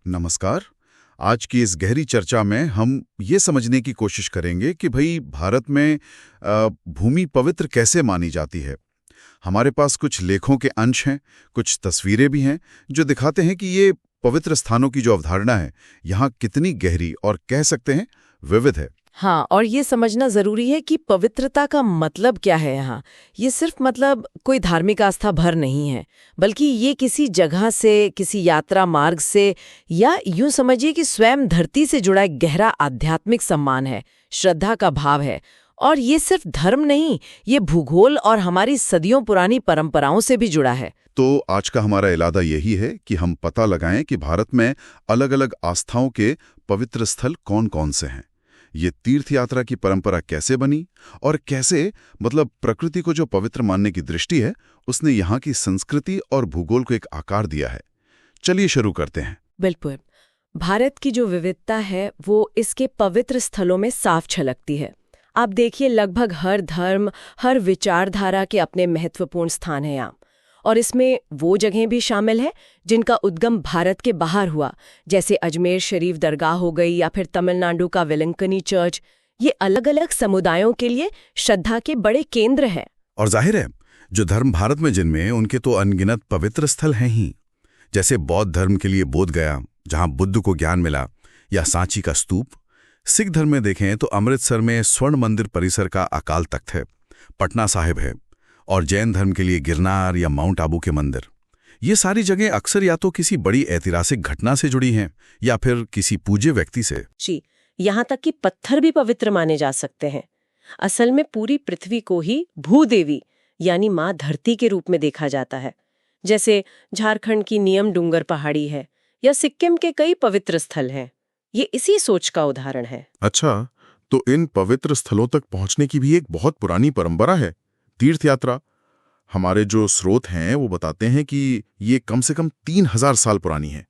नमस्कार। आज की इस गहरी चर्चा में हम ये समझने की कोशिश करेंगे कि भाई भारत में भूमि पवित्र कैसे मानी जाती है। हमारे पास कुछ लेखों के अंश हैं, कुछ तस्वीरें भी हैं जो दिखाते हैं कि ये पवित्र स्थानों की जो अवधारणा है यहाँ कितनी गहरी और कह सकते हैं विविध है। हाँ, और ये समझना जरूरी है कि पवित्रता का मतलब क्या है यहाँ। ये सिर्फ मतलब कोई धार्मिक आस्था भर नहीं है, बल्कि ये किसी जगह से, किसी यात्रा मार्ग से, या यूं समझिए कि स्वयं धरती से जुड़ा एक गहरा आध्यात्मिक सम्मान है, श्रद्धा का भाव है। और ये सिर्फ धर्म नहीं, ये भूगोल और हमारी सदियों पुरानी परंपराओं से भी जुड़ा है। तो आज का हमारा इरादा यही है कि हम पता लगाएं कि भारत में अलग अलग आस्थाओं के पवित्र स्थल कौन कौन से हैं, ये तीर्थ यात्रा की परंपरा कैसे बनी और कैसे मतलब प्रकृति को जो पवित्र मानने की दृष्टि है उसने यहाँ की संस्कृति और भूगोल को एक आकार दिया है। चलिए शुरू करते हैं। बिल्कुल। भारत की जो विविधता है वो इसके पवित्र स्थलों में साफ झलकती है। आप देखिए, लगभग हर धर्म, हर विचारधारा के अपने महत्वपूर्ण स्थान हैं यहाँ। और इसमें वो जगहें भी शामिल हैं जिनका उद्गम भारत के बाहर हुआ, जैसे अजमेर शरीफ दरगाह हो गई या फिर तमिलनाडु का वेलंकनी चर्च। ये अलग अलग समुदायों के लिए श्रद्धा के बड़े केंद्र हैं। और जाहिर है जो धर्म भारत में जन्मे उनके तो अनगिनत पवित्र स्थल हैं ही, जैसे बौद्ध धर्म के लिए बोध गया जहां बुद्ध को ज्ञान मिला, या सांची का स्तूप। सिख धर्म में देखें तो अमृतसर में स्वर्ण मंदिर परिसर का अकाल तख्त है, पटना साहिब है, और जैन धर्म के लिए गिरनार या माउंट आबू के मंदिर। ये सारी जगह अक्सर या तो किसी बड़ी ऐतिहासिक घटना से जुड़ी हैं या फिर किसी पूज्य व्यक्ति से। जी, यहाँ तक कि पत्थर भी पवित्र माने जा सकते हैं। असल में पूरी पृथ्वी को ही भूदेवी यानी माँ धरती के रूप में देखा जाता है। जैसे झारखंड की नियम डूंगर पहाड़ी है या सिक्किम के कई पवित्र स्थल हैं। ये इसी सोच का उदाहरण है। अच्छा, तो इन पवित्र स्थलों तक पहुंचने की भी एक बहुत पुरानी परंपरा है, तीर्थ यात्रा। हमारे जो स्रोत हैं वो बताते हैं कि ये कम से कम 3000 साल पुरानी है।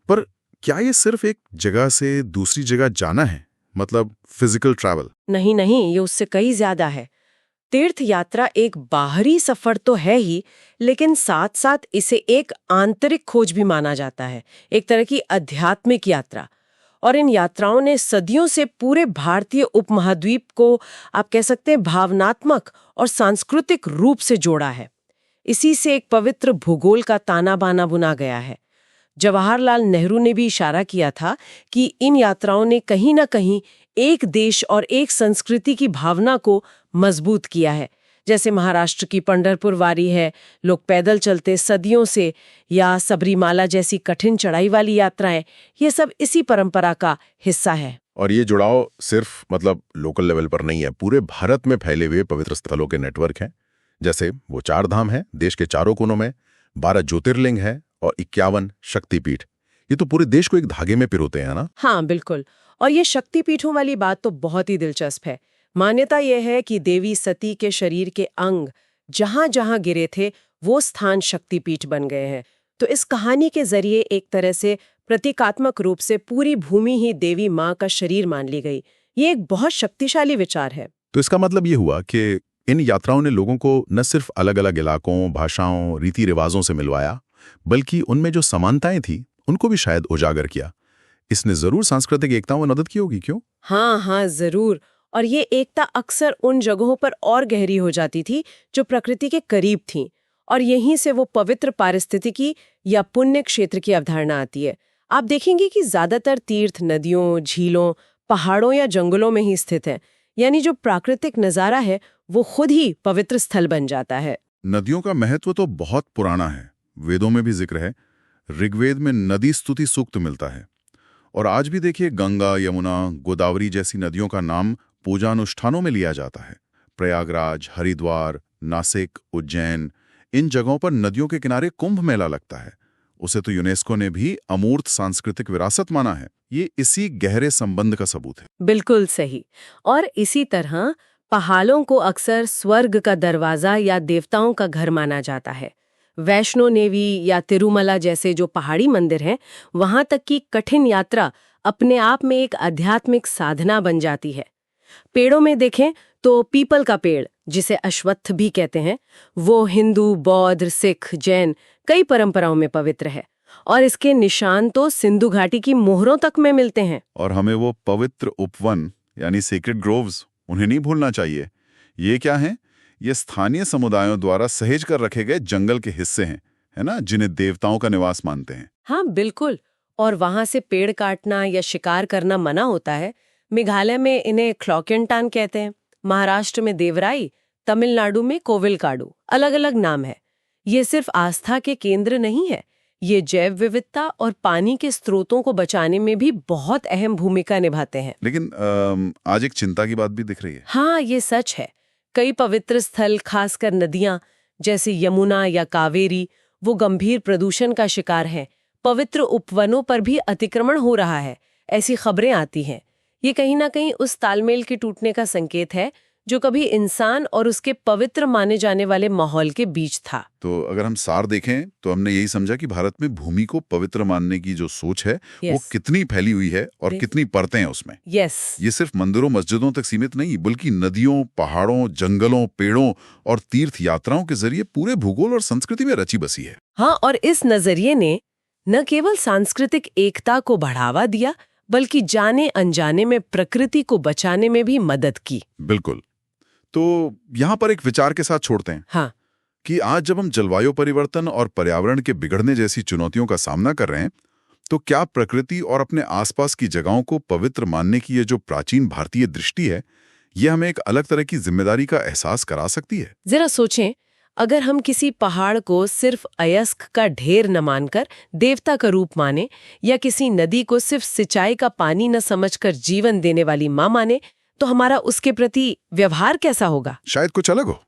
पर क्या ये सिर्फ एक जगह से दूसरी जगह जाना है, मतलब फिजिकल ट्रैवल? नहीं, ये उससे कई ज्यादा है। तीर्थ यात्रा एक बाहरी सफर तो है ही, लेकिन साथ साथ इसे एक आंतरिक खोज भी माना जाता है, एक तरह की आध्यात्मिक यात्रा। और इन यात्राओं ने सदियों से पूरे भारतीय उपमहाद्वीप को आप कह सकते हैं भावनात्मक और सांस्कृतिक रूप से जोड़ा है। इसी से एक पवित्र भूगोल का ताना बाना बुना गया है। जवाहरलाल नेहरू ने भी इशारा किया था कि इन यात्राओं ने कहीं ना कहीं एक देश और एक संस्कृति की भावना को मजबूत किया है। जैसे महाराष्ट्र की पंढरपुर वारी है, लोग पैदल चलते सदियों से, या सबरीमाला जैसी कठिन चढ़ाई वाली यात्राएं, ये सब इसी परंपरा का हिस्सा है। और ये जुड़ाव सिर्फ मतलब लोकल लेवल पर नहीं है, पूरे भारत में फैले हुए पवित्र स्थलों के नेटवर्क हैं। जैसे वो 4 धाम हैं देश के चारों कोनों में, 12 ज्योतिर्लिंग है और 51 शक्तिपीठ। ये तो पूरे देश को एक धागे में पिरोते हैं ना। हाँ बिल्कुल। और ये शक्तिपीठों वाली बात तो बहुत ही दिलचस्प है। मान्यता यह है कि देवी सती के शरीर के अंग जहां जहां गिरे थे वो स्थान शक्तिपीठ बन गए हैं। तो इस कहानी के जरिए एक तरह से प्रतीकात्मक रूप से पूरी भूमि ही देवी माँ का शरीर मान ली गई। ये एक बहुत शक्तिशाली विचार है। तो इसका मतलब ये हुआ कि इन यात्राओं ने लोगों को न सिर्फ अलग अलग इलाकों, भाषाओं, रीति रिवाजों से मिलवाया, बल्कि उनमें जो समानताएं थी उनको भी शायद उजागर किया। इसने जरूर सांस्कृतिक एकता में मदद की होगी, क्यों? हाँ, जरूर। और ये एकता अक्सर उन जगहों पर और गहरी हो जाती थी जो प्रकृति के करीब थीं, और यहीं से वो पवित्र पारिस्थितिकी या पुण्य क्षेत्र की अवधारणा आती है। आप देखेंगे कि ज्यादातर तीर्थ नदियों, झीलों, पहाड़ों या जंगलों में ही स्थित है। यानी जो प्राकृतिक नजारा है वो खुद ही पवित्र स्थल बन जाता है। नदियों का महत्व तो बहुत पुराना है, वेदों में भी जिक्र है। ऋग्वेद में नदी स्तुति सूक्त मिलता है। और आज भी देखिए गंगा, यमुना, गोदावरी जैसी नदियों का नाम पूजा अनुष्ठानों में लिया जाता है। प्रयागराज, हरिद्वार, नासिक, उज्जैन, इन जगहों पर नदियों के किनारे कुंभ मेला लगता है। उसे तो यूनेस्को ने भी अमूर्त सांस्कृतिक विरासत माना है। ये इसी गहरे संबंध का सबूत है। बिल्कुल सही। और इसी तरह पहाड़ों को अक्सर स्वर्ग का दरवाजा या देवताओं का घर माना जाता है। वैष्णो देवी या तिरुमला जैसे जो पहाड़ी मंदिर हैं, वहां तक की कठिन यात्रा अपने आप में एक आध्यात्मिक साधना बन जाती है। पेड़ों में देखें तो पीपल का पेड़, जिसे अश्वत्थ भी कहते हैं, वो हिंदू, बौद्ध, सिख, जैन कई परंपराओं में पवित्र है। और इसके निशान तो सिंधु घाटी की मोहरों तक में मिलते हैं। और हमें वो पवित्र उपवन यानी सीक्रेट ग्रोव्स उन्हें नहीं भूलना चाहिए। ये क्या है? ये स्थानीय समुदायों द्वारा सहेज कर रखे गए जंगल के हिस्से हैं, है ना, जिन्हें देवताओं का निवास मानते हैं। हाँ बिल्कुल। और वहां से पेड़ काटना या शिकार करना मना होता है। मेघालय में इन्हें ख्लॉक्यनटान कहते हैं, महाराष्ट्र में देवराई, तमिलनाडु में कोविलकाडू, अलग अलग नाम है। ये सिर्फ आस्था के केंद्र नहीं है, ये जैव विविधता और पानी के स्रोतों को बचाने में भी बहुत अहम भूमिका निभाते हैं। लेकिन आज एक चिंता की बात भी दिख रही है। हाँ ये सच है। कई पवित्र स्थल, खासकर नदियां जैसे यमुना या कावेरी, वो गंभीर प्रदूषण का शिकार हैं। पवित्र उपवनों पर भी अतिक्रमण हो रहा है, ऐसी खबरें आती हैं। ये कहीं ना कहीं उस तालमेल के टूटने का संकेत है जो कभी इंसान और उसके पवित्र माने जाने वाले माहौल के बीच था। तो अगर हम सार देखें तो हमने यही समझा कि भारत में भूमि को पवित्र मानने की जो सोच है वो कितनी फैली हुई है और कितनी परतें हैं उसमें। ये सिर्फ मंदिरों मस्जिदों तक सीमित नहीं, बल्कि नदियों, पहाड़ों, जंगलों, पेड़ों और तीर्थ यात्राओं के जरिए पूरे भूगोल और संस्कृति में रची बसी है। हाँ, और इस नजरिए ने न केवल सांस्कृतिक एकता को बढ़ावा दिया, बल्कि जाने अनजाने में प्रकृति को बचाने में भी मदद की। बिल्कुल। तो यहाँ पर एक विचार के साथ छोड़ते हैं। हाँ, कि आज जब हम जलवायु परिवर्तन और पर्यावरण के बिगड़ने जैसी चुनौतियों का सामना कर रहे हैं, तो क्या प्रकृति और अपने आसपास की जगहों को पवित्र मानने की ये जो प्राचीन भारतीय दृष्टि है, ये हमें एक अलग तरह की जिम्मेदारी का एहसास करा सकती है? जरा सोचें, अगर हम किसी पहाड़ को सिर्फ अयस्क का ढेर न मानकर देवता का रूप माने, या किसी नदी को सिर्फ सिंचाई का पानी न समझकर जीवन देने वाली मां माने, तो हमारा उसके प्रति व्यवहार कैसा होगा? शायद कुछ अलग हो।